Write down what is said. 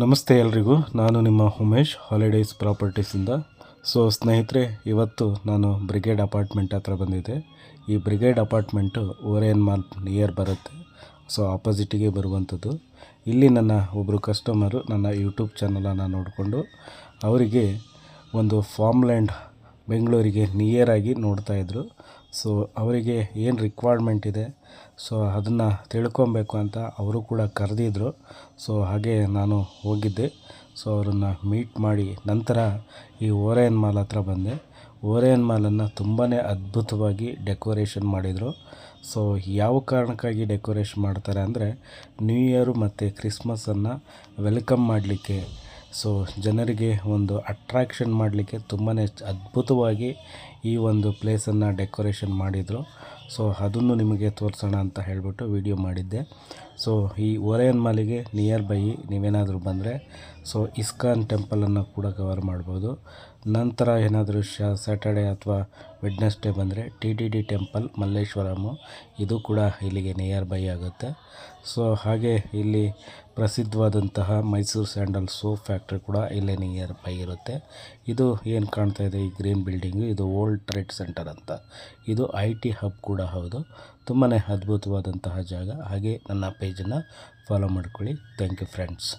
ನಮಸ್ತೆ ಎಲ್ರಿಗೂ. ನಾನು ನಿಮ್ಮ ಉಮೇಶ್ ಹಾಲಿಡೇಸ್ ಪ್ರಾಪರ್ಟೀಸಿಂದ. ಸ್ನೇಹಿತರೆ, ಇವತ್ತು ನಾನು ಬ್ರಿಗೇಡ್ ಅಪಾರ್ಟ್ಮೆಂಟ್ ಹತ್ರ ಬಂದಿದ್ದೆ. ಈ brigade apartment Orion mall near ಬರುತ್ತೆ. ಆಪೋಸಿಟಿಗೆ ಬರುವಂಥದ್ದು. ಇಲ್ಲಿ ನನ್ನ ಒಬ್ಬರು ಕಸ್ಟಮರು ನನ್ನ ಯೂಟ್ಯೂಬ್ ಚಾನಲನ್ನು ನೋಡಿಕೊಂಡು ಅವರಿಗೆ ಒಂದು ಫಾರ್ಮ್ ಲ್ಯಾಂಡ್ ಬೆಂಗಳೂರಿಗೆ ನಿಯರ್ ಆಗಿ ನೋಡ್ತಾಯಿದ್ರು. ಅವರಿಗೆ ಏನು ರಿಕ್ವೈರ್ಮೆಂಟ್ ಇದೆ ಅದನ್ನು ತಿಳ್ಕೊಬೇಕು ಅಂತ ಅವರು ಕೂಡ ಕರೆದಿದ್ರು. ಹಾಗೆ ನಾನು ಹೋಗಿದ್ದೆ. ಅವರನ್ನು ಮೀಟ್ ಮಾಡಿ ನಂತರ ಈ ಓರಿಯನ್ ಮಾಲ್ ಹತ್ರ ಬಂದೆ. ಓರಿಯನ್ ಮಾಲನ್ನು ತುಂಬಾ ಅದ್ಭುತವಾಗಿ ಡೆಕೋರೇಷನ್ ಮಾಡಿದರು. ಯಾವ ಕಾರಣಕ್ಕಾಗಿ ಡೆಕೋರೇಷನ್ ಮಾಡ್ತಾರೆ ಅಂದರೆ, ನ್ಯೂ ಇಯರು ಮತ್ತು ಕ್ರಿಸ್ಮಸನ್ನು ವೆಲ್ಕಮ್ ಮಾಡಲಿಕ್ಕೆ, ಜನರಿಗೆ ಒಂದು ಅಟ್ರಾಕ್ಷನ್ ಮಾಡಲಿಕ್ಕೆ ತುಂಬಾ ಅದ್ಭುತವಾಗಿ ಈ ಒಂದು ಪ್ಲೇಸನ್ನು ಡೆಕೋರೇಷನ್ ಮಾಡಿದರು. ಅದನ್ನು ನಿಮಗೆ ತೋರಿಸೋಣ ಅಂತ ಹೇಳಿಬಿಟ್ಟು ವಿಡಿಯೋ ಮಾಡಿದ್ದೆ. ಈ ಓರಿಯನ್ ಮಾಲಿಗೆ ನಿಯರ್ ಬೈ ನೀವೇನಾದರೂ ಬಂದರೆ ಇಸ್ಕಾನ್ ಟೆಂಪಲನ್ನು ಕೂಡ ಕವರ್ ಮಾಡ್ಬೋದು. ನಂತರ ಏನಾದರೂ ಸ್ಯಾಟರ್ಡೆ ಅಥವಾ ವೆಡ್ನೆಸ್ಡೇ ಬಂದರೆ TTD ಟೆಂಪಲ್ ಮಲ್ಲೇಶ್ವರಮು, ಇದು ಕೂಡ ಇಲ್ಲಿಗೆ ನಿಯರ್ ಬೈ ಆಗುತ್ತೆ. ಹಾಗೆ ಇಲ್ಲಿ ಪ್ರಸಿದ್ಧವಾದಂತಹ ಮೈಸೂರು ಸ್ಯಾಂಡಲ್ ಸೋಪ್ ಫ್ಯಾಕ್ಟ್ರಿ ಕೂಡ ಇಲ್ಲೇ ನಿಯರ್ ಬೈ ಇರುತ್ತೆ. ಇದು ಏನು ಕಾಣ್ತಾ ಇದೆ ಈ ಗ್ರೀನ್ ಬಿಲ್ಡಿಂಗು, ಇದು ವರ್ಲ್ಡ್ ಟ್ರೇಡ್ ಸೆಂಟರ್ ಅಂತ. ಇದು IT ಹಬ್ ಕೂಡ ಹೌದು. ತುಂಬಾ ಅದ್ಭುತವಾದಂತಹ ಜಾಗ. ಹಾಗೆ ನನ್ನ ಪೇಜನ್ನು ಫಾಲೋ ಮಾಡ್ಕೊಳ್ಳಿ. Thank you friends.